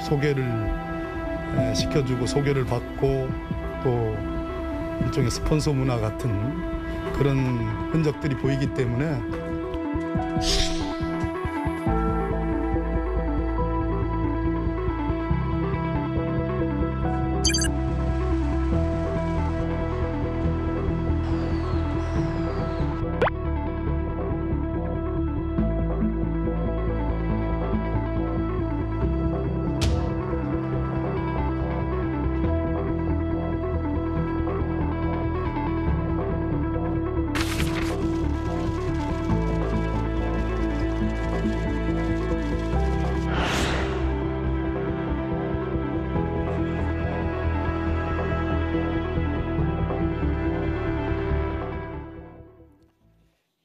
소개를 시켜주고 소개를 받고 또 일종의 스폰서 문화 같은 그런 흔적들이 보이기 때문에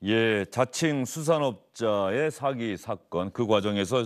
예, 자칭 수산업자의 사기 사건, 그 과정에서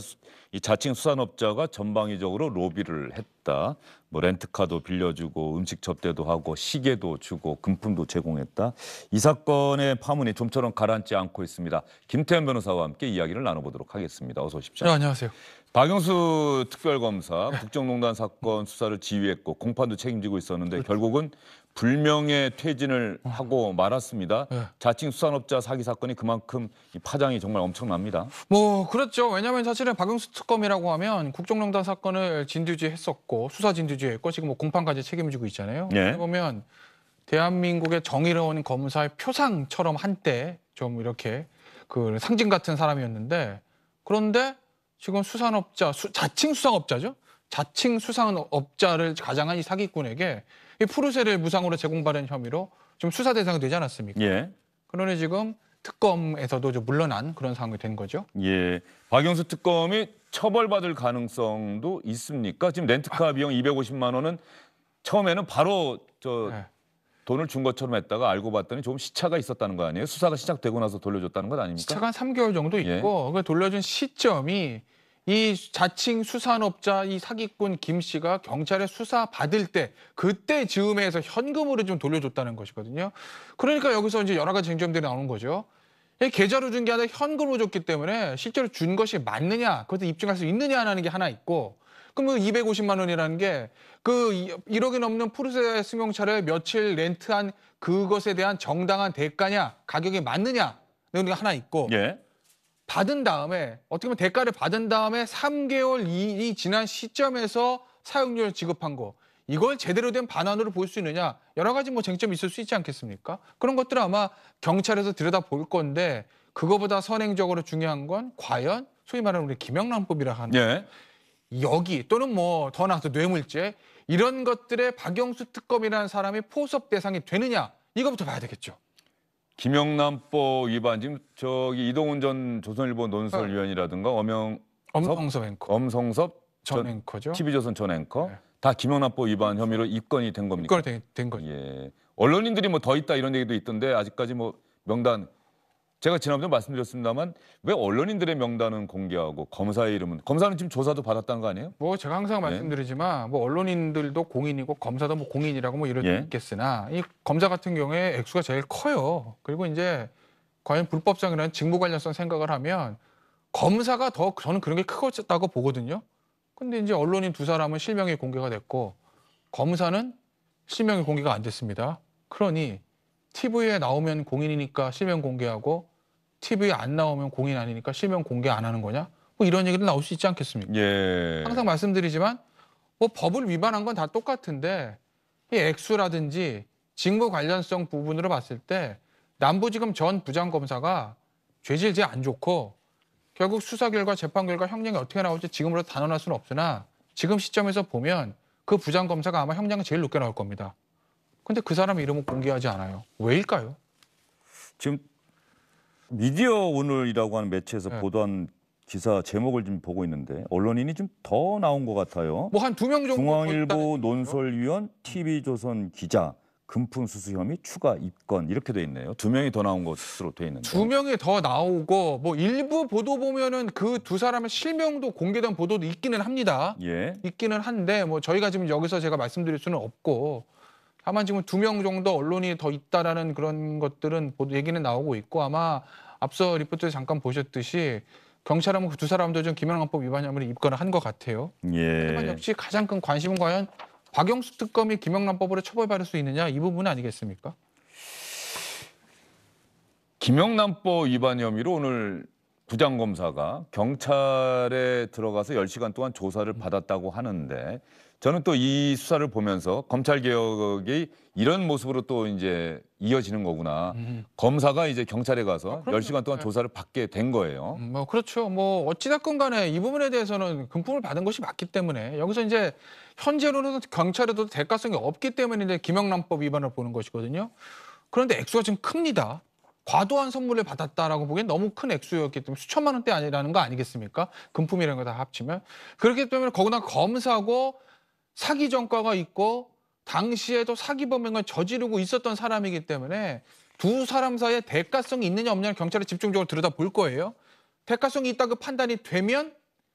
이 자칭 수산업자가 전방위적으로 로비를 했다. 뭐 렌트카도 빌려주고 음식 접대도 하고 시계도 주고 금품도 제공했다. 이 사건의 파문이 좀처럼 가라앉지 않고 있습니다. 김태현 변호사와 함께 이야기를 나눠보도록 하겠습니다. 어서 오십시오. 네, 안녕하세요. 박영수 특별검사 국정농단 사건 수사를 지휘했고 공판도 책임지고 있었는데 결국은 불명예 퇴진을 하고 말았습니다. 네. 자칭 수산업자 사기 사건이 그만큼 이 파장이 정말 엄청납니다. 뭐 그렇죠. 왜냐하면 사실은 박영수 특검이라고 하면 국정농단 사건을 진두지했었고 수사 진두지했고 지금 뭐 공판까지 책임지고 있잖아요. 예. 보면 대한민국의 정의로운 검사의 표상처럼 한때 좀 이렇게 그 상징 같은 사람이었는데 그런데 지금 수산업자, 자칭 수산업자죠. 자칭 수산업자를 가장한 이 사기꾼에게 이 푸르세를 무상으로 제공받은 혐의로 좀 수사 대상이 되지 않았습니까? 예. 그러니 지금 특검에서도 좀 물러난 그런 상황이 된 거죠. 예. 박영수 특검이 처벌받을 가능성도 있습니까? 지금 렌트카 비용 250만 원은 처음에는 바로 네. 돈을 준 것처럼 했다가 알고 봤더니 조금 시차가 있었다는 거 아니에요? 수사가 시작되고 나서 돌려줬다는 것 아닙니까? 시차가 한 3개월 정도 있고 그 돌려준 시점이 이 자칭 수산업자 이 사기꾼 김 씨가 경찰에 수사 받을 때 그때 즈음에서 현금으로 좀 돌려줬다는 것이거든요. 그러니까 여기서 이제 여러 가지 쟁점들이 나오는 거죠. 계좌로 준 게 아니라 현금으로 줬기 때문에 실제로 준 것이 맞느냐, 그것도 입증할 수 있느냐라는 게 하나 있고, 그럼 그 250만 원이라는 게 그 1억이 넘는 푸르세 승용차를 며칠 렌트한 그것에 대한 정당한 대가냐, 가격이 맞느냐, 이런 게 하나 있고. 예. 받은 다음에 어떻게 보면 대가를 받은 다음에 3개월이 지난 시점에서 사용료를 지급한 거 이걸 제대로 된 반환으로 볼 수 있느냐 여러 가지 뭐 쟁점이 있을 수 있지 않겠습니까? 그런 것들을 아마 경찰에서 들여다 볼 건데 그거보다 선행적으로 중요한 건 과연 소위 말하는 우리 김영란법이라 하는 예. 여기 또는 뭐 더 나아가서 뇌물죄 이런 것들에 박영수 특검이라는 사람이 포섭 대상이 되느냐 이거부터 봐야 되겠죠. 김영란법 위반 지금 저기 이동훈 전 조선일보 논설위원이라든가 엄성섭 앵커, 엄성섭 전 앵커죠. TV조선 전 앵커 네. 다 김영란법 위반 혐의로 입건이 된 겁니까? 입건이 된 거죠. 예. 언론인들이 뭐 더 있다 이런 얘기도 있던데 아직까지 뭐 명단 제가 지난번에 말씀드렸습니다만 왜 언론인들의 명단은 공개하고 검사의 이름은 검사는 지금 조사도 받았다는 거 아니에요? 뭐 제가 항상 말씀드리지만 뭐 언론인들도 공인이고 검사도 뭐 공인이라고 뭐 이럴 수 예. 있겠으나 이 검사 같은 경우에 액수가 제일 커요. 그리고 이제 과연 불법성이라는 직무 관련성 생각을 하면 검사가 더 저는 그런 게 크다고 보거든요. 근데 이제 언론인 두 사람은 실명이 공개가 됐고 검사는 실명이 공개가 안 됐습니다. 그러니 TV에 나오면 공인이니까 실명 공개하고 TV에 안 나오면 공인 아니니까 실명 공개 안 하는 거냐? 뭐 이런 얘기도 나올 수 있지 않겠습니까? 예. 항상 말씀드리지만 뭐 법을 위반한 건 다 똑같은데 이 액수라든지 직무 관련성 부분으로 봤을 때 남부지검 전 부장검사가 죄질 제일 안 좋고 결국 수사 결과 재판 결과 형량이 어떻게 나올지 지금으로 단언할 수는 없으나 지금 시점에서 보면 그 부장검사가 아마 형량이 제일 높게 나올 겁니다. 근데 그 사람 이름은 공개하지 않아요. 왜일까요? 지금 미디어 오늘이라고 하는 매체에서 네. 보도한 기사 제목을 지금 보고 있는데 언론인이 좀 더 나온 것 같아요. 뭐 한 2명 정도 중앙일보 논설위원, TV조선 기자, 금품 수수 혐의 추가 입건 이렇게 돼 있네요. 2명이 더 나온 것으로 돼 있는데. 2명이 더 나오고 뭐 일부 보도 보면은 그 두 사람의 실명도 공개된 보도도 있기는 합니다. 예. 있기는 한데 뭐 저희가 지금 여기서 제가 말씀드릴 수는 없고 다만 지금 2명 정도 언론이 더 있다라는 그런 것들은 얘기는 나오고 있고 아마 앞서 리포트에 잠깐 보셨듯이 경찰은 그 두 사람도 좀 김영란법 위반 혐의를 입건을 한 것 같아요. 하지만 예. 역시 가장 큰 관심은 과연 박영수 특검이 김영란법으로 처벌받을 수 있느냐 이 부분 아니겠습니까? 김영란법 위반 혐의로 오늘 부장검사가 경찰에 들어가서 10시간 동안 조사를 받았다고 하는데 저는 또 이 수사를 보면서 검찰 개혁이 이런 모습으로 또 이제 이어지는 거구나. 검사가 이제 경찰에 가서 그럼요. 10시간 동안 네. 조사를 받게 된 거예요. 뭐 그렇죠. 뭐 어찌됐건 간에 이 부분에 대해서는 금품을 받은 것이 맞기 때문에 여기서 이제 현재로는 경찰에도 대가성이 없기 때문에 이제 김영란법 위반을 보는 것이거든요. 그런데 액수가 지금 큽니다. 과도한 선물을 받았다라고 보기엔 너무 큰 액수였기 때문에 수천만 원대 아니라는 거 아니겠습니까? 금품이라는 거 다 합치면. 그렇기 때문에 거기다 검사고 사기 전과가 있고 당시에도 사기 범행을 저지르고 있었던 사람이기 때문에 두 사람 사이에 대가성이 있느냐 없느냐를 경찰이 집중적으로 들여다볼 거예요. 대가성이 있다고 판단이 되면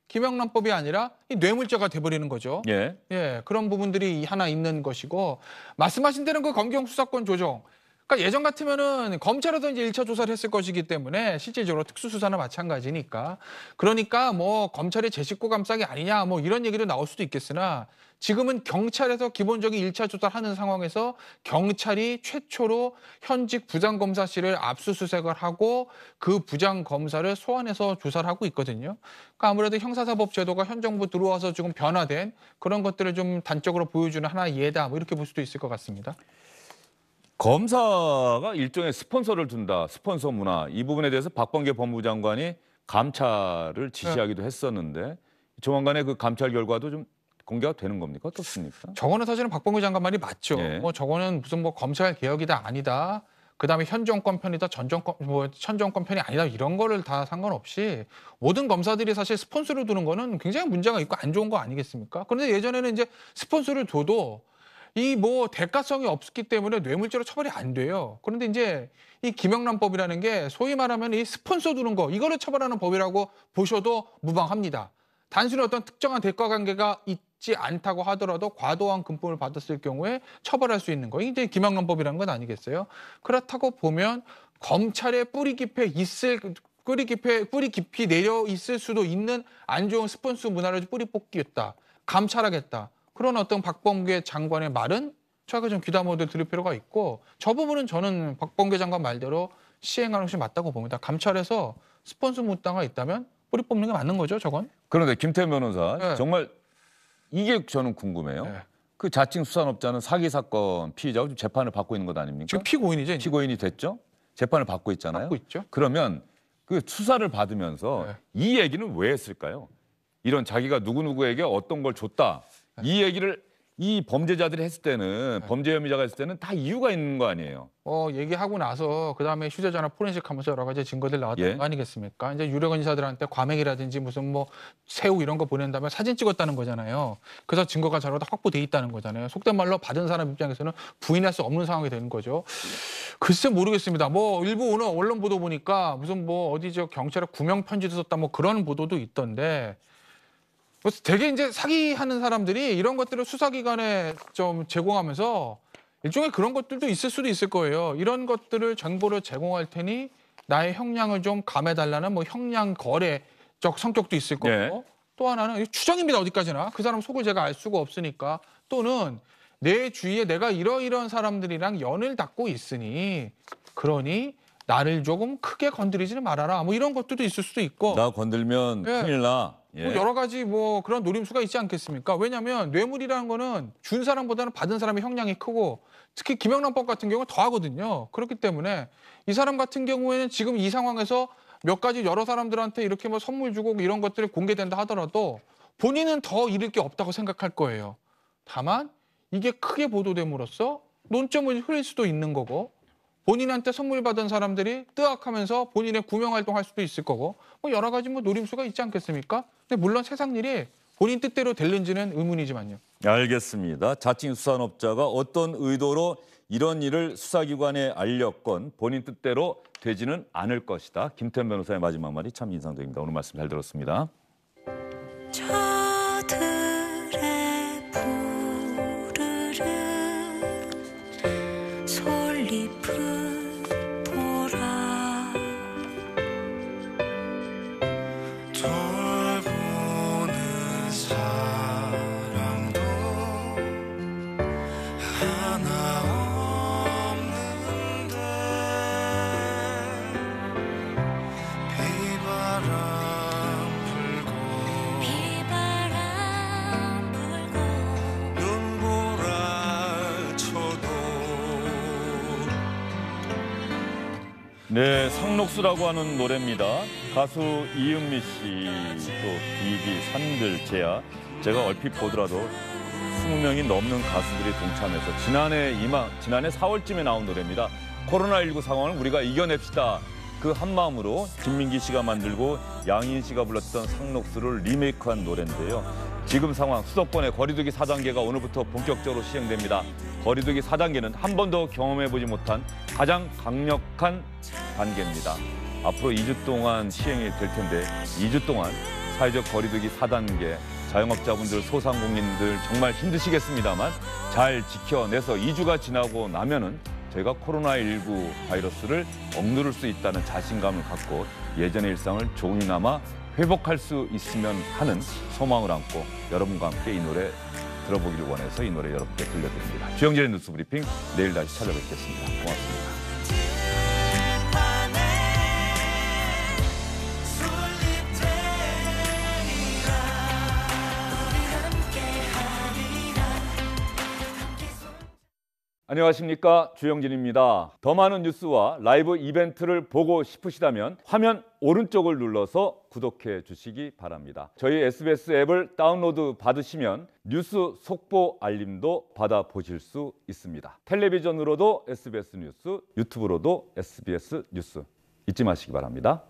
김영란법이 아니라 이 뇌물죄가 돼버리는 거죠. 예. 예, 그런 부분들이 하나 있는 것이고 말씀하신 대로 그 검경 수사권 조정. 그러니까 예전 같으면은 검찰에서 이제 1차 조사를 했을 것이기 때문에 실질적으로 특수수사나 마찬가지니까 그러니까 뭐 검찰이 제 식구 감싸기 아니냐 뭐 이런 얘기도 나올 수도 있겠으나 지금은 경찰에서 기본적인 1차 조사를 하는 상황에서 경찰이 최초로 현직 부장검사실을 압수수색을 하고 그 부장검사를 소환해서 조사를 하고 있거든요. 그러니까 아무래도 형사사법제도가 현 정부 들어와서 조금 변화된 그런 것들을 좀 단적으로 보여주는 하나의 예다 뭐 이렇게 볼 수도 있을 것 같습니다. 검사가 일종의 스폰서를 둔다. 스폰서 문화. 이 부분에 대해서 박범계 법무장관이 감찰을 지시하기도 했었는데 조만간에 그 감찰 결과도 좀 공개가 되는 겁니까? 어떻습니까? 저거는 사실은 박범계 장관 말이 맞죠. 예. 뭐 저거는 무슨 뭐 검찰 개혁이다 아니다. 그다음에 현 정권 편이다 전 정권 현 정권 편이 아니다 이런 거를 다 상관없이 모든 검사들이 사실 스폰서를 두는 거는 굉장히 문제가 있고 안 좋은 거 아니겠습니까? 그런데 예전에는 이제 스폰서를 둬도 이 뭐 대가성이 없기 때문에 뇌물죄로 처벌이 안 돼요. 그런데 이제 이 김영란법이라는 게 소위 말하면 이 스폰서 두는 거 이거를 처벌하는 법이라고 보셔도 무방합니다. 단순히 어떤 특정한 대가 관계가 있지 않다고 하더라도 과도한 금품을 받았을 경우에 처벌할 수 있는 거. 이게 김영란법이라는 건 아니겠어요? 그렇다고 보면 검찰의 뿌리 깊이 내려 있을 수도 있는 안 좋은 스폰서 문화를 뿌리 뽑겠다. 감찰하겠다. 그런 어떤 박범계 장관의 말은 저희가 좀 귀담아들 들을 필요가 있고 저 부분은 저는 박범계 장관 말대로 시행하는 것이 맞다고 봅니다. 감찰에서 스폰서 문화가 있다면 뿌리 뽑는 게 맞는 거죠, 저건? 그런데 김태현 변호사 네. 정말 이게 저는 궁금해요. 네. 그 자칭 수산업자는 사기 사건 피의자고 지금 재판을 받고 있는 것 아닙니까? 지금 피고인이죠. 이제. 피고인이 됐죠? 재판을 받고 있잖아요. 받고 있죠. 그러면 그 수사를 받으면서 네. 이 얘기는 왜 했을까요? 이런 자기가 누구누구에게 어떤 걸 줬다. 이 얘기를 이 범죄자들이 했을 때는 범죄 혐의자가 했을 때는 다 이유가 있는 거 아니에요. 얘기하고 나서 그다음에 휴대전화 포렌식 하면서 여러 가지 증거들 나왔던 예. 거 아니겠습니까? 이제 유력 인사들한테 과메기라든지 무슨 뭐 새우 이런 거 보낸 다음에 사진 찍었다는 거잖아요. 그래서 증거가 자료가 다 확보돼 있다는 거잖아요. 속된 말로 받은 사람 입장에서는 부인할 수 없는 상황이 되는 거죠. 글쎄 모르겠습니다. 뭐 일부 오늘 언론 보도 보니까 무슨 뭐 어디 저 경찰에 구명 편지도 썼다 뭐 그런 보도도 있던데 되게 이제 사기하는 사람들이 이런 것들을 수사기관에 좀 제공하면서 일종의 그런 것들도 있을 수도 있을 거예요. 이런 것들을 정보를 제공할 테니 나의 형량을 좀 감해달라는 뭐 형량 거래적 성격도 있을 거고 네. 또 하나는 추정입니다. 어디까지나 그 사람 속을 제가 알 수가 없으니까 또는 내 주위에 내가 이러이러한 사람들이랑 연을 닿고 있으니 그러니 나를 조금 크게 건드리지는 말아라. 뭐 이런 것들도 있을 수도 있고 나 건들면 예. 큰일 나. 예. 뭐 여러 가지 뭐 그런 노림수가 있지 않겠습니까? 왜냐하면 뇌물이라는 거는 준 사람보다는 받은 사람의 형량이 크고 특히 김영란법 같은 경우는 더 하거든요. 그렇기 때문에 이 사람 같은 경우에는 지금 이 상황에서 몇 가지 여러 사람들한테 이렇게 뭐 선물 주고 이런 것들이 공개된다 하더라도 본인은 더 잃을 게 없다고 생각할 거예요. 다만 이게 크게 보도됨으로써 논점을 흘릴 수도 있는 거고 본인한테 선물 받은 사람들이 뜨악하면서 본인의 구명 활동할 수도 있을 거고 뭐 여러 가지 뭐 노림수가 있지 않겠습니까? 근데 물론 세상 일이 본인 뜻대로 될는지는 의문이지만요. 알겠습니다. 자칭 수산업자가 어떤 의도로 이런 일을 수사기관에 알렸건 본인 뜻대로 되지는 않을 것이다. 김태현 변호사의 마지막 말이 참 인상적입니다. 오늘 말씀 잘 들었습니다. 저들의 부르르 솔잎을 보라 네, 상록수라고 하는 노래입니다. 가수 이은미 씨, 또 비비, 산들, 제야. 제가 얼핏 보더라도 20명이 넘는 가수들이 동참해서 지난해 4월쯤에 나온 노래입니다. 코로나19 상황을 우리가 이겨냅시다. 그 한마음으로 김민기 씨가 만들고 양희인 씨가 불렀던 상록수를 리메이크한 노래인데요. 지금 상황 수도권의 거리두기 4단계가 오늘부터 본격적으로 시행됩니다. 거리두기 4단계는 한 번도 경험해보지 못한 가장 강력한 단계입니다. 앞으로 2주 동안 시행이 될 텐데 2주 동안 사회적 거리두기 4단계 자영업자분들, 소상공인들 정말 힘드시겠습니다만 잘 지켜내서 2주가 지나고 나면은 저희가 코로나19 바이러스를 억누를 수 있다는 자신감을 갖고 예전의 일상을 조금이나마 회복할 수 있으면 하는 소망을 안고 여러분과 함께 이 노래 들어보기를 원해서 이 노래 여러분께 들려드립니다. 주영진의 뉴스 브리핑 내일 다시 찾아뵙겠습니다. 고맙습니다. 안녕하십니까, 주영진입니다. 더 많은 뉴스와 라이브 이벤트를 보고 싶으시다면 화면 오른쪽을 눌러서 구독해 주시기 바랍니다. 저희 SBS 앱을 다운로드 받으시면 뉴스 속보 알림도 받아보실 수 있습니다. 텔레비전으로도 SBS 뉴스, 유튜브로도 SBS 뉴스 잊지 마시기 바랍니다.